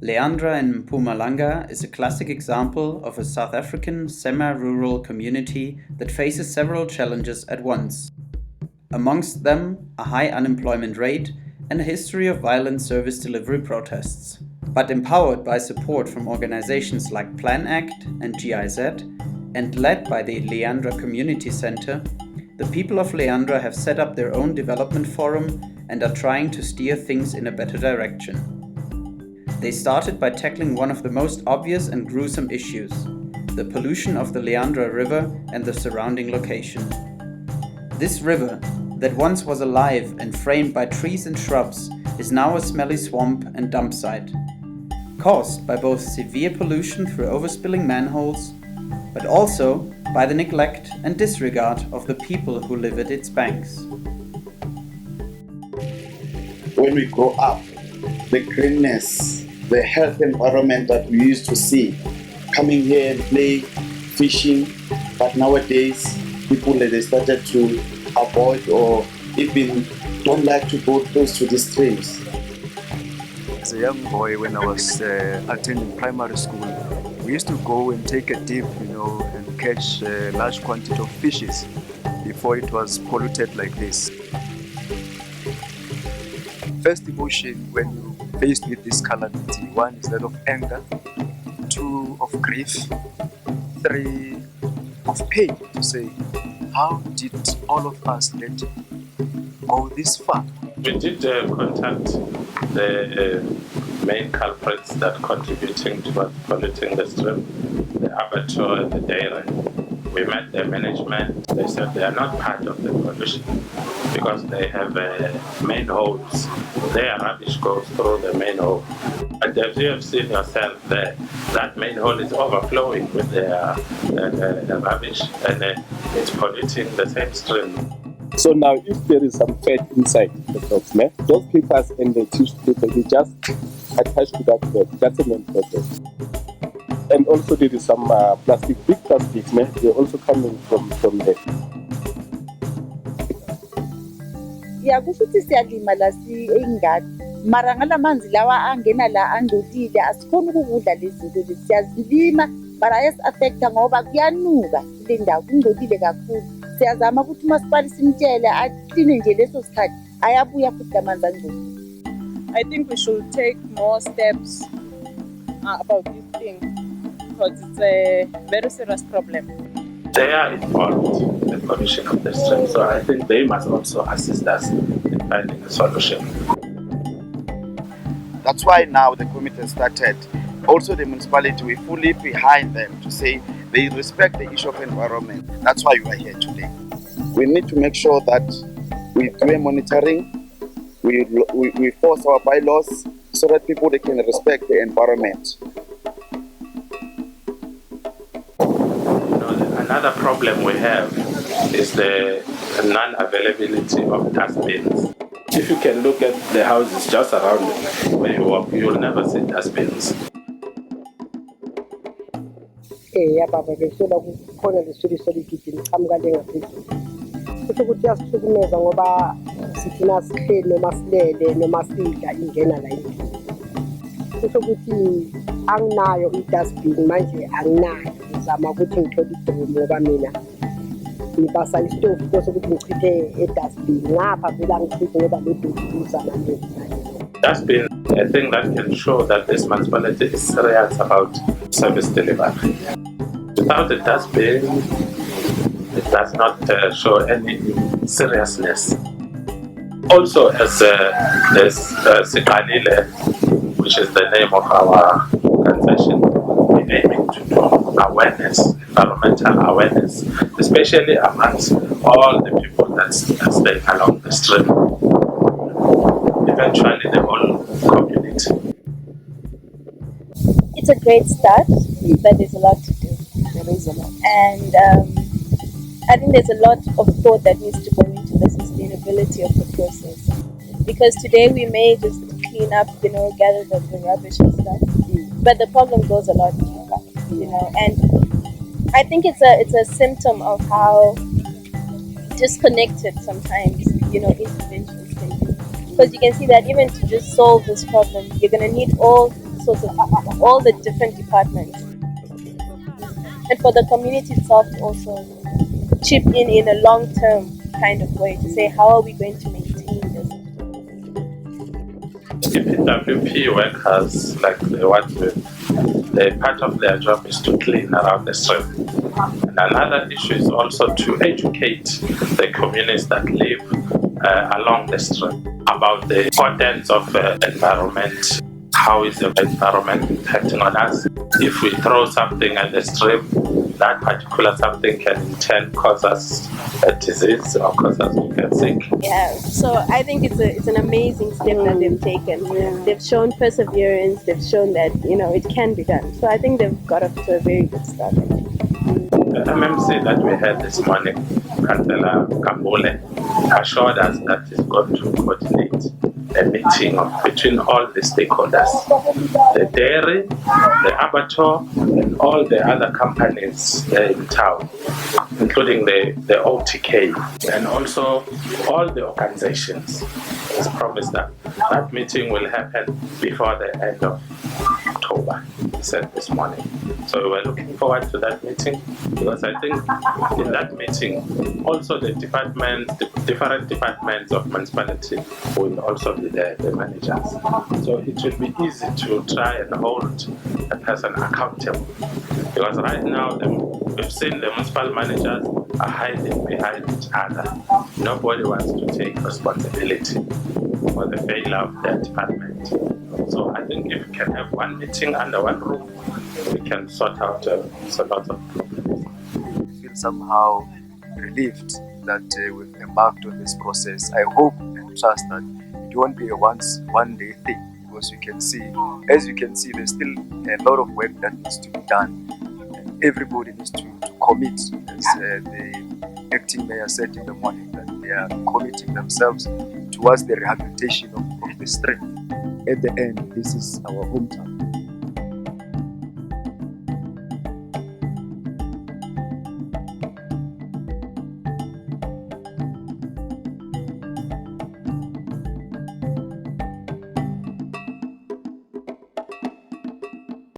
Leandra in Mpumalanga is a classic example of a South African semi-rural community that faces several challenges at once. Amongst them, a high unemployment rate and a history of violent service delivery protests. But empowered by support from organizations like Plan Act and GIZ, and led by the Leandra Community Center, the people of Leandra have set up their own development forum and are trying to steer things in a better direction. They started by tackling one of the most obvious and gruesome issues, the pollution of the Leandra River and the surrounding location. This river, that once was alive and framed by trees and shrubs, is now a smelly swamp and dump site, caused by both severe pollution through overspilling manholes, but also by the neglect and disregard of the people who live at its banks. When we grow up, the greenness, the health environment that we used to see, coming here and play, fishing, but nowadays people they started to avoid or even don't like to go close to the streams. As a young boy, when I was attending primary school, we used to go and take a dip, and catch a large quantity of fishes before it was polluted like this. First emotion when you faced with this calamity, one is that of anger, two of grief, three of pain, to say, how did all of us let go this far? We did contact the main culprits that contributing to polluting the stream, the abattoir and the dairy. We met their management. They said they are not part of the pollution because they have main holes. Their rubbish goes through the main hole. And as you have seen yourself there, that main hole is overflowing with their rubbish and it's polluting the same stream. So now if there is some fat inside the dogs, those papers and the tissue paper, they just attach to that bed. That's the main process. And also there is some big plastics, they're also coming from there. Ya kushuthi siyalima la ingadi mara ngalamanzi lawa angena la angcolile asikhona ukudla lezi zinto siyazilima but ayasi-affecta ngoba kuyanuka le ndawo kungcolile kakhulu. Siyazama ukuthi umasipala simtshele akline nje leso sikhathi ayabuya futhi lamanzi angcolile. I think we should take more steps about this thing because it's a very serious problem. They are involved in the pollution of the stream, so I think they must also assist us in finding a solution. That's why now the committee started. Also the municipality, we're fully behind them to say they respect the issue of environment. That's why we are here today. We need to make sure that we do a monitoring, we force our bylaws so that people they can respect the environment. Another problem we have is the non-availability of dustbins. If you can look at the houses just around where you walk, you will never see dustbins. Baba besola kukhona lesolution ligidini qhamuka lengaphezulu. Kusho ukuthi yasihlukumeza ngoba sithina sihleli noma silele noma sidla ingena la endlini. Kusho ukuthi anginayo i-dustbin manje anginayo. Ngizama ukuthi ngithole idromu ngoba mina ngibasa isitofu bese ukuthi ngichithe e-dustbin ngapha vele ngichithe ngoba lo duduza manje. Dustbin, a thing that can show that this municipality is serious about service delivery. Without a dustbin, it does not show any seriousness. Also, as Siqalile, which is the name of our organization, we're aiming to do awareness, environmental awareness, especially amongst all the people that stay along the stream. Eventually, the whole community. It's a great start, but there's a lot to do. There is a lot. And I think there's a lot of thought that needs to go into the sustainability of the process. Because today we may just clean up, gather the rubbish and stuff. But the problem goes a lot deeper, and I think it's a symptom of how disconnected sometimes, interventions can be. Because you can see that even to just solve this problem, you're going to need all sorts of all the different departments, and for the community itself to also chip in a long-term kind of way to say how are we going to maintain this. WP workers, like the part of their job is to clean around the stream. And another issue is also to educate the communities that live along the stream about the importance of environment. How is the environment impacting on us? If we throw something at the stream, that particular something can in turn cause us a disease or cause us to get sick. Yeah, so I think it's an amazing step that they've taken. They've shown perseverance. They've shown that it can be done. So I think they've got off to a very good start. The MMC that we had this morning, Councillor Kambole, assured us that he's going to coordinate a meeting between all the stakeholders, the dairy, the abattoir, and all the other companies in town, including the OTK, and also all the organizations. He's promised that that meeting will happen before the end of October, he said this morning. So we're looking forward to that meeting, because I think in that meeting also the different departments of municipality will also be there, the managers. So it will be easy to try and hold a person accountable, because right now we've seen the municipal managers are hiding behind each other. Nobody wants to take responsibility for the failure of their department. So I think if we can have one meeting under one roof, we can sort out a lot of problems. I feel somehow relieved that we've embarked on this process. I hope and trust that it won't be a one-day thing, because as you can see, there's still a lot of work that needs to be done, and everybody needs to commit, as the acting mayor said in the morning, that they are committing themselves towards the rehabilitation of the stream. At the end, this is our hometown.